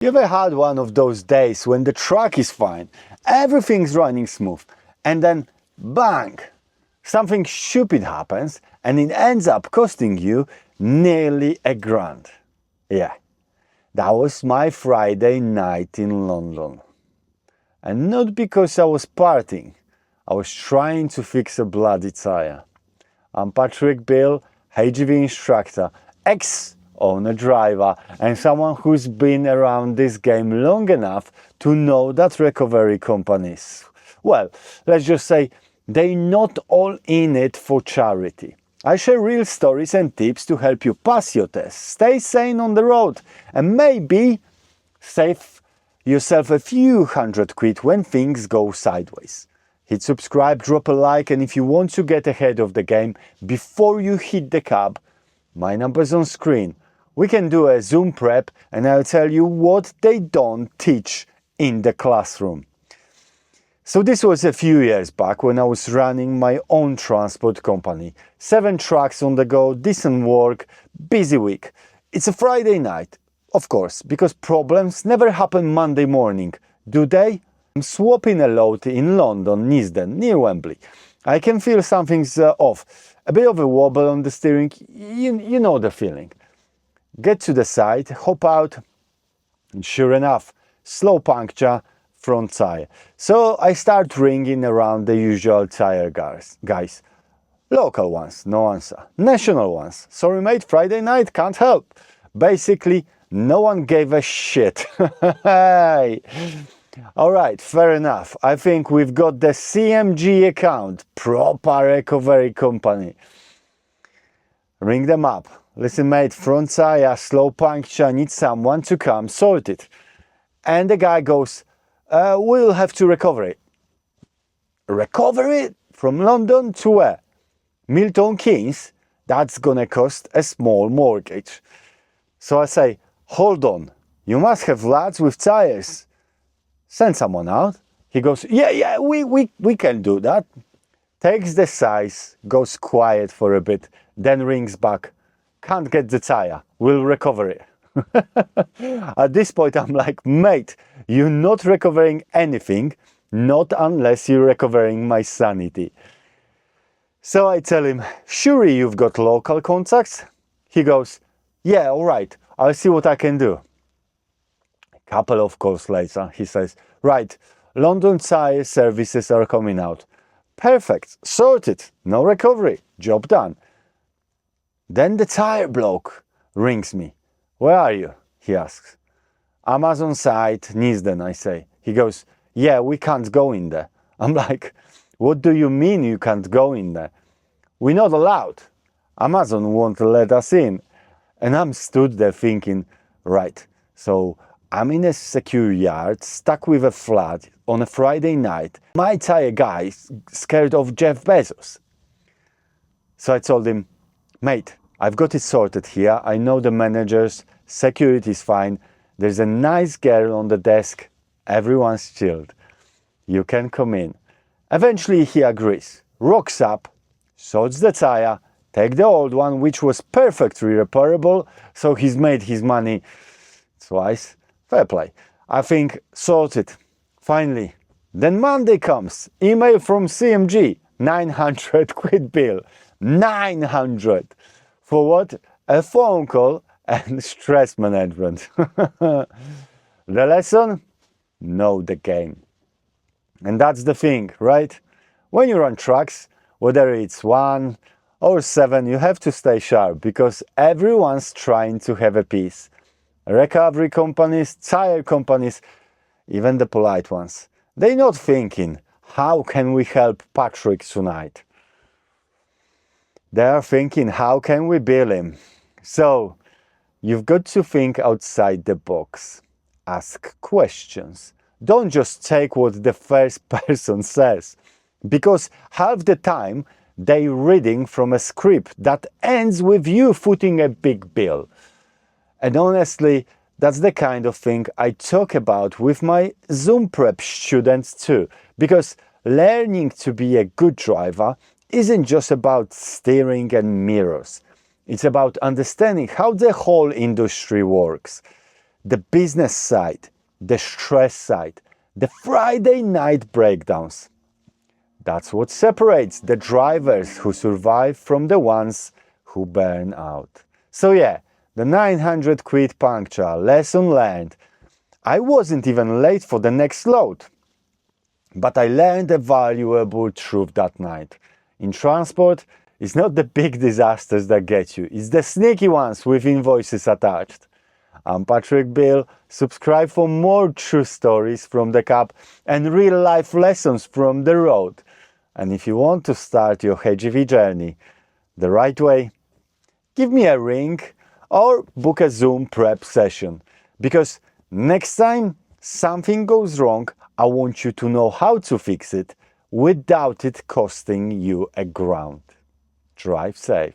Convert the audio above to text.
You ever had one of those days when the truck is fine, everything's running smooth, and then bang, something stupid happens and it ends up costing you nearly $1,000? Yeah, that was my Friday night in London. And not because I was partying, I was trying to fix a bloody tyre. I'm Patrick Biel, HGV instructor, ex-owner driver, and someone who's been around this game long enough to know that recovery companies, well, let's just say they're not all in it for charity. I share real stories and tips to help you pass your test, stay sane on the road, and maybe save yourself a few £100 when things go sideways. Hit subscribe, drop a like, and if you want to get ahead of the game before you hit the cab, my number's on screen. We can do a Zoom prep and I'll tell you what they don't teach in the classroom. So this was a few years back when I was running my own transport company. 7 trucks on the go, decent work, busy week. It's a Friday night, of course, because problems never happen Monday morning, do they? I'm swapping a load in London, Neasden, near Wembley. I can feel something's off. A bit of a wobble on the steering, you know the feeling. Get to the side, hop out, and sure enough, slow puncture, front tyre. So I start ringing around the usual tyre guys. Local ones, no answer. National ones, sorry mate, Friday night, can't help. Basically, no one gave a shit. Hey. Alright, fair enough. I think we've got the CMG account, proper recovery company. Ring them up. Listen mate, front tyre, slow puncture, need someone to come sort it. And the guy goes, we'll have to recover it. Recover it? From London to where? Milton Keynes? That's gonna cost a small mortgage. So I say, hold on, you must have lads with tyres. Send someone out. He goes, yeah, we can do that. Takes the size, goes quiet for a bit, then rings back. Can't get the tyre, we'll recover it. At this point I'm like, mate, you're not recovering anything, not unless you're recovering my sanity. So I tell him, surely you've got local contacts? He goes, yeah, alright, I'll see what I can do. Couple of calls later, he says, right, London tyre services are coming out. Perfect, sorted, no recovery, job done. Then the tyre bloke rings me. Where are you? He asks. Amazon site, Neasden, I say. He goes, yeah, we can't go in there. I'm like, what do you mean you can't go in there? We're not allowed. Amazon won't let us in. And I'm stood there thinking, right, so I'm in a secure yard, stuck with a flood on a Friday night. My tyre guy's scared of Jeff Bezos. So I told him, mate, I've got it sorted here. I know the managers, security's fine. There's a nice girl on the desk. Everyone's chilled. You can come in. Eventually he agrees, rocks up, sorts the tyre, take the old one, which was perfectly repairable, so he's made his money twice. Fair play. I think sorted. Finally. Then Monday comes. Email from CMG. £900 bill. 900. For what? A phone call and stress management. The lesson? Know the game. And that's the thing, right? When you run trucks, whether it's 1 or 7, you have to stay sharp because everyone's trying to have a piece. Recovery companies, tyre companies, even the polite ones. They're not thinking, how can we help Patrick tonight? They are thinking, how can we bill him? So, you've got to think outside the box. Ask questions. Don't just take what the first person says. Because half the time, they're reading from a script that ends with you footing a big bill. And honestly, that's the kind of thing I talk about with my Zoom prep students too. Because learning to be a good driver isn't just about steering and mirrors. It's about understanding how the whole industry works. the business side, the stress side, the Friday night breakdowns. That's what separates the drivers who survive from the ones who burn out. So yeah, the 900 quid puncture, lesson learned. I wasn't even late for the next load. But I learned a valuable truth that night. In transport, it's not the big disasters that get you, it's the sneaky ones with invoices attached. I'm Patrick Biel. Subscribe for more true stories from the cab and real life lessons from the road. And if you want to start your HGV journey the right way, give me a ring or book a Zoom prep session. Because next time something goes wrong, I want you to know how to fix it without it costing you a ground. Drive safe.